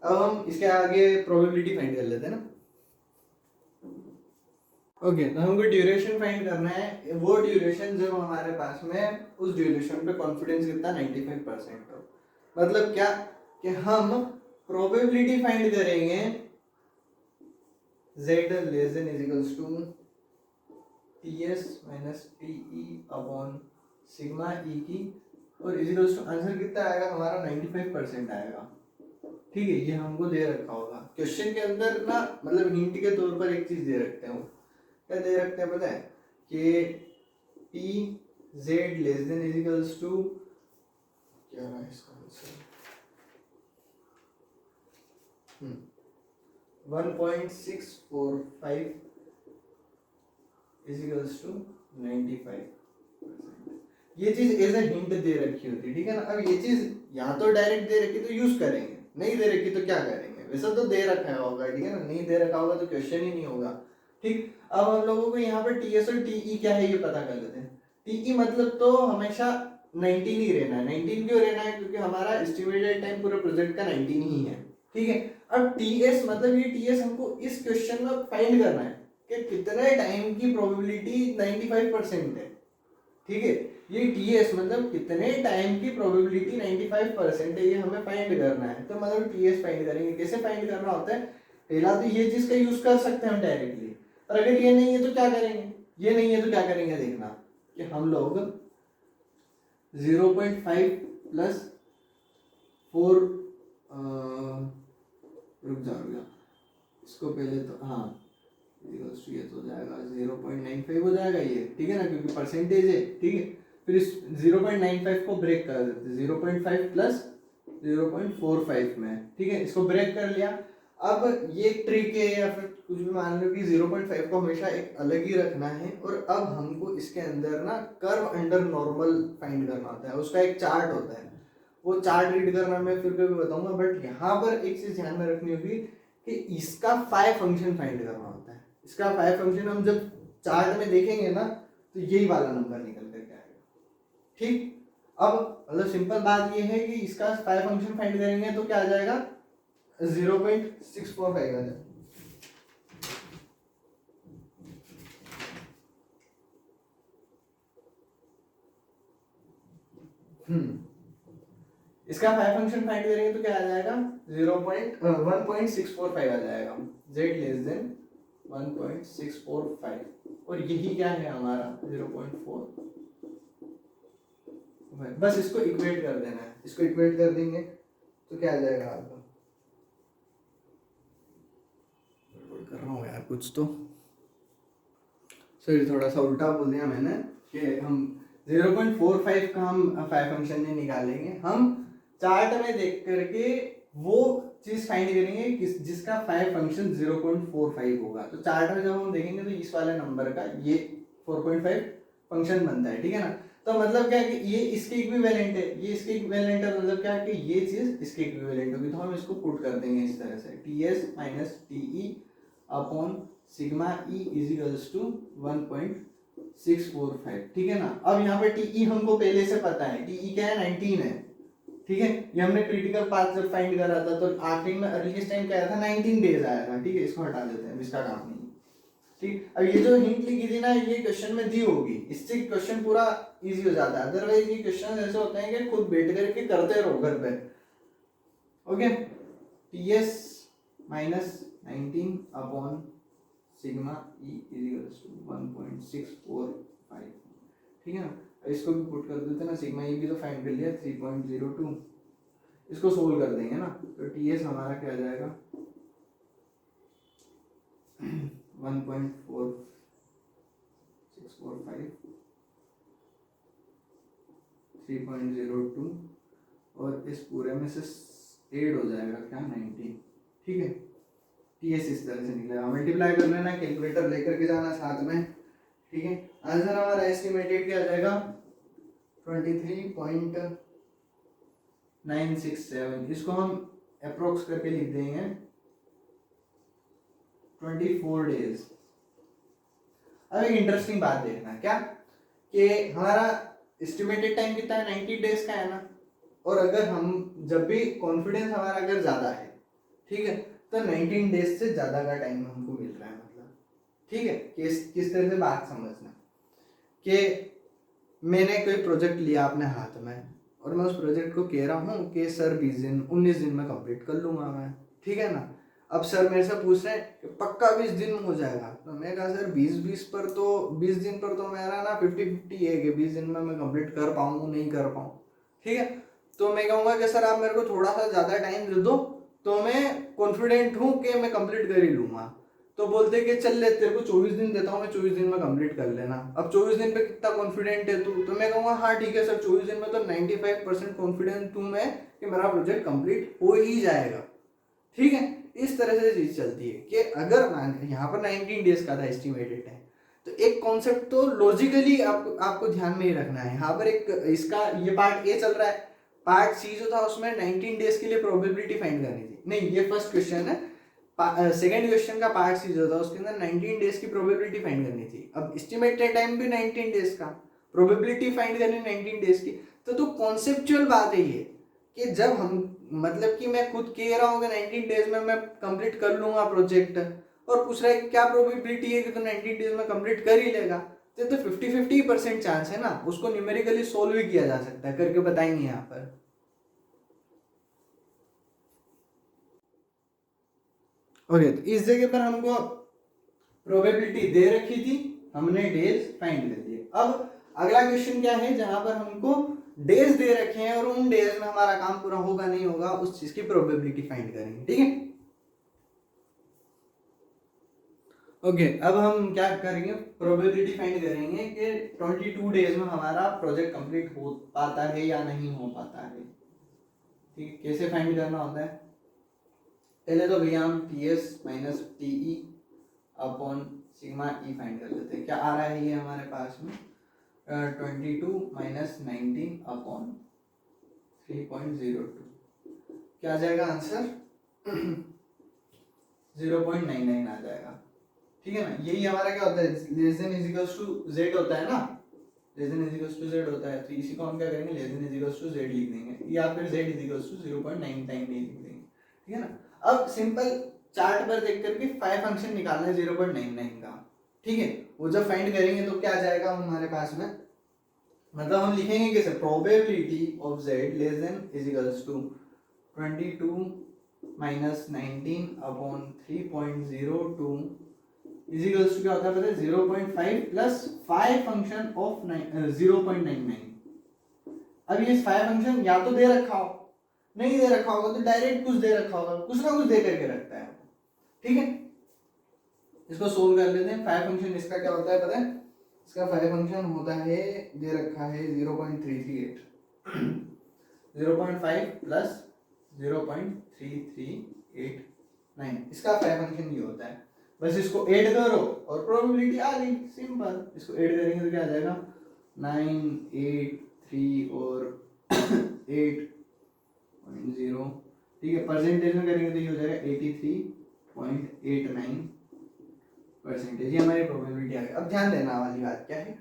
अब हम इसके आगे प्रोबेबिलिटी फाइंड कर लेते हैं ना। ओके तो हमको ड्यूरेशन फाइंड करना है, वो ड्यूरेशन जब हमारे पास में उस ड्यूरेशन पे कॉन्फिडेंस कितना 95% हो। मतलब क्या कि हम प्रोबेबिलिटी फाइंड करेंगे z less than is equals to ts minus T upon sigma E की, और इज इक्वल्स टू आंसर कितना आएगा हमारा 95% आएगा। ठीक है, ये हमको दे रखा होगा क्वेश्चन के अंदर ना, मतलब हिंट के तौर पर एक चीज दे रखते हैं। क्या दे रखते हैं पता है कि T Z less than is equals to, क्या है इसका आंसर, 1.645 इज इक्वल्स टू 95%। ये चीज एज ए हिंट दे रखी होती है, ठीक है ना। अब ये चीज यहाँ तो डायरेक्ट दे रखी तो यूज करेंगे, नहीं दे रखी तो क्या करेंगे, वैसा तो दे रखा होगा, ठीक है ना। नहीं दे रखा होगा तो क्वेश्चन ही नहीं होगा। ठीक, अब हम लोगों को यहाँ पर टीएस और टीई क्या है ये पता कर लेते हैं। टीई मतलब तो हमेशा 19 ही रहना है। 19 क्यों रहना है, क्योंकि हमारा एस्टिमेटेड टाइम पूरे प्रोजेक्ट का 19 ही है। ठीक है, अब टीएस मतलब ये टीएस हमको इस क्वेश्चन में फाइंड करना है कि कितने टाइम की प्रोबेबिलिटी 95% है। ठीक है, ये टीएस मतलब कितने टाइम की प्रोबेबिलिटी 95% है, ये हमें फाइंड करना है। तो मतलब टीएस फाइंड करेंगे। कैसे फाइंड करना होता है, पहला तो ये चीज का यूज कर सकते हैं हम डायरेक्टली, और अगर ये नहीं है तो क्या करेंगे, ये नहीं है तो क्या करेंगे, देखना कि हम लोग 0.5 प्लस 4, रुक जाओ इसको पहले तो, हाँ ये तो हो जाएगा 0.95 हो जाएगा ये, ठीक है ना, क्योंकि परसेंटेज है। ठीक है, फिर इस 0.95 को ब्रेक कर देते, 0.5 प्लस 0.45 में। ठीक है, इसको ब्रेक कर लिया। अब ये ट्रिक है या फिर कुछ भी मान लो कि 0.5 को हमेशा एक अलग ही रखना है, और अब हमको इसके अंदर ना कर्व अंडर नॉर्मल फाइंड करना होता है, उसका एक चार्ट होता है। वो चार्ट रीड करना मैं फिर कभी बताऊंगा, बट यहाँ पर एक चीज ध्यान में रखनी होगी कि इसका फाई फंक्शन फाइंड करना होता है। इसका फाई फंक्शन हम जब चार्ट में देखेंगे ना तो यही वाला नंबर निकल करके आएगा। ठीक, अब मतलब सिंपल बात ये है कि इसका फाई फंक्शन फाइंड करेंगे तो क्या आ जाएगा, 0.645 आ जाएगा। इसका फाई फंक्शन फाइंड करेंगे तो क्या आ जाएगा, 1.645 आ जाएगा। z लेस देन 1.645, और यही क्या है हमारा 0.4। बस इसको इक्वेट कर देना है, इसको इक्वेट कर देंगे तो क्या आ जाएगा आपका, कर रहा हूँ यार कुछ तो, सॉरी थोड़ा सा उल्टा बोल दिया मैंने कि हम 0.45 का हम फाई फंक्शन नहीं निकालेंगे, हम चार्ट में देख करके वो चीज फाइंड करेंगे जिसका फाई फंक्शन 0.45 होगा। तो चार्ट में जब हम देखेंगे तो इस वाले नंबर का ये 4.5 फंक्शन बनता है। ठीक है ना, तो मतलब क्या है कि ये इसके इक्विवेलेंट है, ये इसके इक्विवेलेंट है, मतलब क्या है कि ये चीज इसके इक्विवेलेंट होगी। तो हम इसको पुट कर देंगे इस तरह से, ts minus TE upon sigma E is equals to 1.645। ठीक है ना, अब यहाँ पे टीई हमको पहले से पता है, टीई क्या है 19 है। ठीक है, ये हमने क्रिटिकल पाथ जब फाइंड करा था तो आखिरी में अर्लीस्ट टाइम क्या आया था, 19 डेज आया था। ठीक है, इसको हटा देते हैं, इसका काम नहीं। ठीक, अब ये जो हिंट लिखी थी ना ये क्वेश्चन में दी होगी, इससे क्वेश्चन पूरा इजी हो जाता है। अदरवाइज ये क्वेश्चन ऐसे होते हैं कि खुद बैठ करके करते रहो घर पे। Okay, TS minus 19 upon sigma E is equals to 1.645। ठीक है ना, इसको भी पुट कर देते हैं ना, सिग्मा ई भी तो फाइंड कर लिया 3.02, इसको सोल्व कर देंगे ना तो टीएस हमारा क्या आ जाएगा 1.4645 3.02, और इस पूरे में से एड हो जाएगा क्या 19। ठीक है, टीएस इस तरह से निकलेगा, मल्टीप्लाई कर लेना, कैलकुलेटर लेकर के जाना साथ में। ठीक है, आंसर हमारा एस्टिमेटेड क्या आ जाएगा 23.967, इसको हम अप्रोक्स करके लिख देंगे 24 डेज। अब एक इंटरेस्टिंग बात देखना क्या कि हमारा एस्टिमेटेड टाइम कितना है 90 डेज का है ना, और अगर हम जब भी कॉन्फिडेंस हमारा अगर ज़्यादा है ठीक है। तो 19 डेज से ज़्यादा का टाइम हमको मिल रहा है, मतलब ठीक है। किस तरह से बात समझना कि मैंने कोई प्रोजेक्ट लिया अपने हाथ में और मैं उस प्रोजेक्ट को कह रहा हूँ कि सर 19 दिन में कंप्लीट कर लूँगा मैं, ठीक है ना। अब सर मेरे से पूछ रहे हैं कि पक्का 20 दिन में हो जाएगा, तो मैं कहा सर 20 दिन पर तो मेरा ना 50-50 है कि 20 दिन में मैं कंप्लीट कर पाऊँ नहीं कर पाऊँ, ठीक है। तो मैं कहूँगा कि सर आप मेरे को थोड़ा सा ज़्यादा टाइम दे दो तो मैं कॉन्फिडेंट हूँ कि मैं कंप्लीट कर ही लूँगा। तो बोलते कि चल ले तेरे को 24 दिन देता हूँ मैं, 24 दिन में कंप्लीट कर लेना। अब 24 दिन पे कितना कॉन्फिडेंट है तू, तो मैं कहूँगा हाँ ठीक है सर 24 दिन में तो 95% कॉन्फिडेंट हूँ मैं कि मेरा प्रोजेक्ट कंप्लीट हो ही जाएगा, ठीक है। इस तरह से चीज चलती है कि अगर मान यहाँ पर 19 डेज का था एस्टिमेटेड टाइम, तो एक कॉन्सेप्ट तो लॉजिकली आपको ध्यान में ही रखना है। यहाँ पर एक इसका ये पार्ट ए चल रहा है, पार्ट सी जो था उसमें 19 डेज के लिए प्रोबेबिलिटी फाइंड करनी थी, नहीं ये फर्स्ट क्वेश्चन है। सेकेंड क्वेश्चन का पार्ट सी जो था उसके अंदर 19 डेज की प्रोबेबिलिटी फाइंड करनी थी। अब एस्टिमेटेड टाइम भी 19 डेज का, प्रोबेबिलिटी फाइंड करनी 19 डेज की। तो कॉन्सेप्चुअल बात है ये कि जब हम मतलब कि मैं खुद कह रहा हूँ कि 19 डेज में मैं कंप्लीट कर लूंगा प्रोजेक्ट, और पूछ रहा है कि क्या प्रोबेबिलिटी है कि तो 19 डेज में कंप्लीट कर ही लेगा, तो 50-50% चांस है ना। उसको न्यूमेरिकली सोल्व भी किया जा सकता है, करके बताएंगे यहाँ पर। ओके, तो इस जगह पर हमको प्रोबेबिलिटी दे रखी थी, हमने डेज फाइंड कर दिए। अब अगला क्वेश्चन क्या है जहां पर हमको डेज दे रखे हैं और उन डेज में हमारा काम पूरा होगा नहीं होगा उस चीज की प्रोबेबिलिटी फाइंड करेंगे, ठीक है। ओके, अब हम क्या करेंगे, प्रोबेबिलिटी फाइंड करेंगे कि 22 डेज में हमारा प्रोजेक्ट कंप्लीट हो पाता है या नहीं हो पाता है, ठीक। कैसे फाइंड करना होता है, पहले तो भैया हम TS minus TE upon sigma E find कर लेते हैं। क्या आ रहा है ये हमारे पास में 22 माइनस 19 अपॉन 3.02, क्या आ जाएगा आंसर 0.99 आ जाएगा, ठीक है ना। यही हमारा क्या होता है, less than is equals to Z होता है ना, less than is equals to Z होता है। तो इसी को हम क्या करेंगे, less than is equals to Z लिख देंगे या फिर जेड इज इक्वल्स टू 0.99 लिख देंगे, ठीक है ना। अब सिंपल चार्ट पर देख करके 5 फंक्शन निकालना है 0.99 का, ठीक है। वो जब फाइंड करेंगे तो क्या आ जाएगा हमारे पास में, मतलब हम लिखेंगे कैसे, probability of z less than is equals to 22 minus 19 upon 3.02 is equals to क्या होता है पता है, 0.5 प्लस 5 फंक्शन ऑफ 0.99। अब ये 5 फंक्शन या तो दे रखा हो, नहीं दे रखा होगा तो डायरेक्ट कुछ दे रखा होगा, कुछ ना कुछ दे करके रखता है, ठीक है। इसको सोल्व कर लेते हैं। 5 फंक्शन इसका क्या होता है पता है, इसका 5 फंक्शन होता है, दे रखा है 0.338 0.5 प्लस 0.3389, इसका 5 फंक्शन ये होता है। बस इसको ऐड करो और प्रोबेबिलिटी आ गई, सिंपल। इसको ऐड करेंगे तो क्या आ जाएगा 9, 8, 3 और 8.0, ठीक है। परसेंटेज में करेंगे तो ये हो जाएगा 83.89%। ये हमारी प्रोबेबिलिटी आ गई। अब ध्यान देना वाली बात क्या है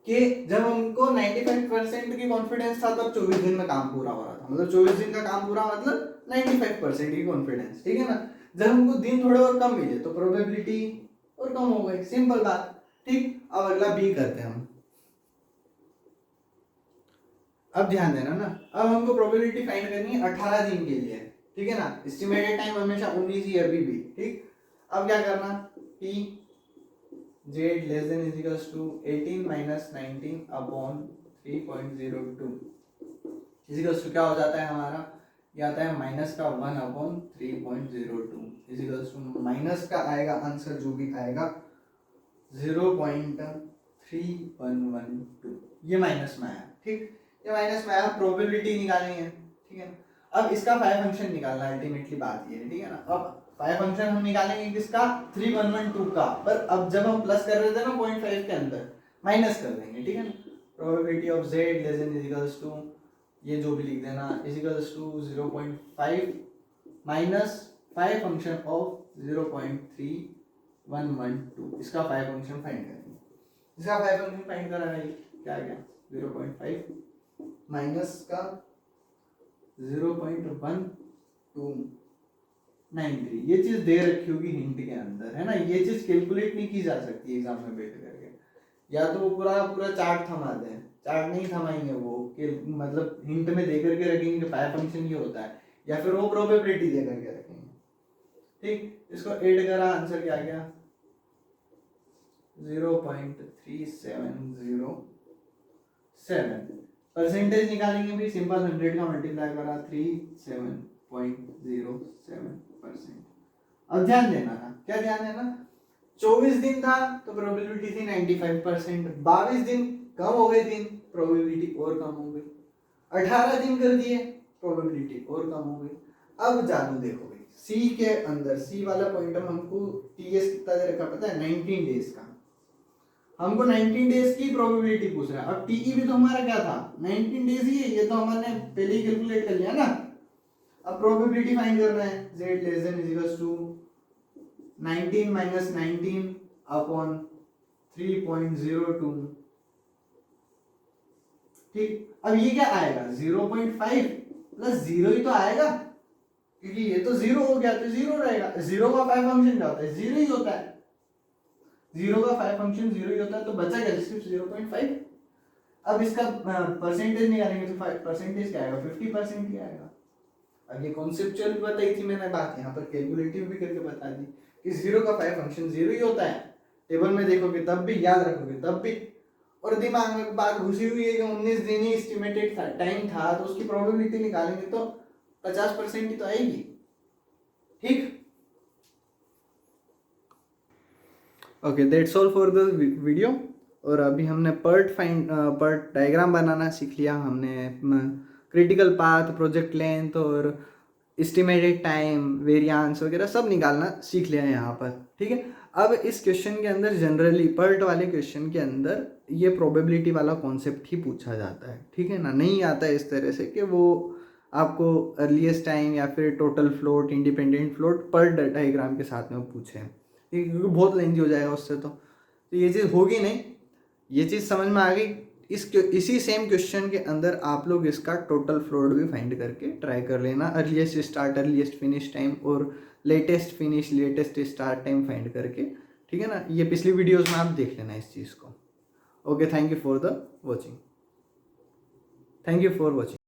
कि जब हमको 95% की कॉन्फिडेंस था तब 24 दिन में काम पूरा हो रहा था, मतलब 24 दिन का काम पूरा मतलब 95% की कॉन्फिडेंस, ठीक है ना। जब हमको दिन थोड़े और कम मिले तो प्रोबेबिलिटी और कम हो गई, सिंपल बात, ठीक। अब अगला बी करते हैं हम। अब ध्यान देना ना, अब हमको प्रोबेबिलिटी फाइंड करनी है 18 दिन के लिए, ठीक है ना। एस्टिमेटेड टाइम हमेशा 19 ही अभी भी, ठीक। अब क्या करना, T z less than is equals to 18 minus 19 upon 3.02 is equals to क्या हो जाता है हमारा, ये आता है माइनस का 1 upon 3.02 is equals to minus का आएगा आंसर जो भी आएगा 0.3112, ये माइनस में आया, ठीक। ये माइनस में आया, प्रोबेबिलिटी निकालनी है, ठीक है। अब इसका 5 फंक्शन निकालना है, अल्टीमेटली बात ये है, ठीक है ना। अब 5 फंक्शन हम निकालेंगे किसका, 3112 का, पर अब जब हम प्लस कर रहे थे ना 0.5 के अंदर माइनस कर देंगे, ठीक है ना। Probability of z less than is equals to, ये जो भी लिख देना, is equals to 0.5 minus 5 function of 0.3112, इसका 5 फंक्शन फाइंड करेंगे। इसका 5 फंक्शन फाइंड करा है, क्या गया 0.5 माइनस का 0.12 93, ये चीज दे रखी होगी हिंट के अंदर, है ना। ये चीज कैलकुलेट नहीं की जा सकती एग्जाम में बैठ करके, या तो वो पूरा पूरा चार्ट थमा दें, चार्ट नहीं थमाएंगे वो कि मतलब हिंट में दे करके रखेंगे कि पाई फंक्शन ये होता है, या फिर वो प्रोबेबिलिटी दे करके रखेंगे। ठीक, इसको ऐड करा, आंसर क्या आ गया 0.3707। परसेंटेज निकालेंगे भी सिंपल, 100 का मल्टीप्लाई करा 37.07%। अब ध्यान देना ना, क्या ध्यान देना, 24 दिन था तो प्रोबेबिलिटी थी 95%, 22 दिन कम हो गए दिन, प्रोबेबिलिटी और कम हो गई, 18 दिन कर दिए, प्रोबेबिलिटी और कम हो गई। अब जादू देखो भाई, सी के अंदर, सी वाला पॉइंट में हमको टीएस कितना दे रखा पता है, 19 डेज का। हमको 19 डेज की प्रोबेबिलिटी पूछ रहा है। अब टीई भी तो हमारा क्या था, 19 डेज ही है, ये तो हमने पहले ही कैलकुलेट कर लिया ना। अब प्रोबेबिलिटी फाइंड करना है, z less than equals to 19 minus 19 upon 3.02। ठीक, अब ये क्या आएगा 0.5 प्लस 0 ही तो आएगा, क्योंकि ये तो 0 हो गया तो 0 रहेगा। 0 का पाई फंक्शन क्या होता है, 0 ही होता है। 0 का पाई फंक्शन 0 ही होता है, तो बचा क्या सिर्फ 0.5। अब इसका परसेंटेज निकालेंगे तो परसेंटेज क्या आएगा, 50% ही आएगा। अब ये कॉन्सेप्चुअल भी बताई थी मैंने बात, यहाँ पर कैलकुलेटिव भी करके बता दी कि 0 का पाई फंक्शन 0 ही होता है। टेबल में देखोगे तब भी, याद रखोगे तब भी, और दिमाग में बात घुसी हुई है कि 19 दिन ही एस्टिमेटेड टाइम था, तो उसकी प्रोबेबिलिटी निकालेंगे तो 50% ही तो आएगी। ठीक, okay, that's all for the video. और अभी हमने पर्ट डायग्राम बनाना सीख लिया, हमने क्रिटिकल पाथ, प्रोजेक्ट लेंथ और एस्टिमेटेड टाइम, वेरिएंस वगैरह सब निकालना सीख लिया है यहाँ पर। ठीक है, अब इस क्वेश्चन के अंदर जनरली पर्ट वाले क्वेश्चन के अंदर ये प्रोबेबिलिटी वाला कॉन्सेप्ट ही पूछा जाता है। ठीक है ना, नहीं आता है इस तरह से कि वो आपको अर्लीस्ट टाइम या फिर total float, independent float PERT diagram के साथ में वो पूछे, क्योंकि बहुत लेंथी हो जाएगा उससे। तो ये चीज़ होगी नहीं, ये चीज़ समझ में आ गई। इसी सेम क्वेश्चन के अंदर आप लोग इसका टोटल फ्लोट भी फाइंड करके ट्राई कर लेना, earliest start, earliest finish time और latest finish, latest start time find करके। ठीक है ना, ये पिछली वीडियोस में आप देख लेना इस चीज़ को। Okay, thank you for the watching, thank you for watching.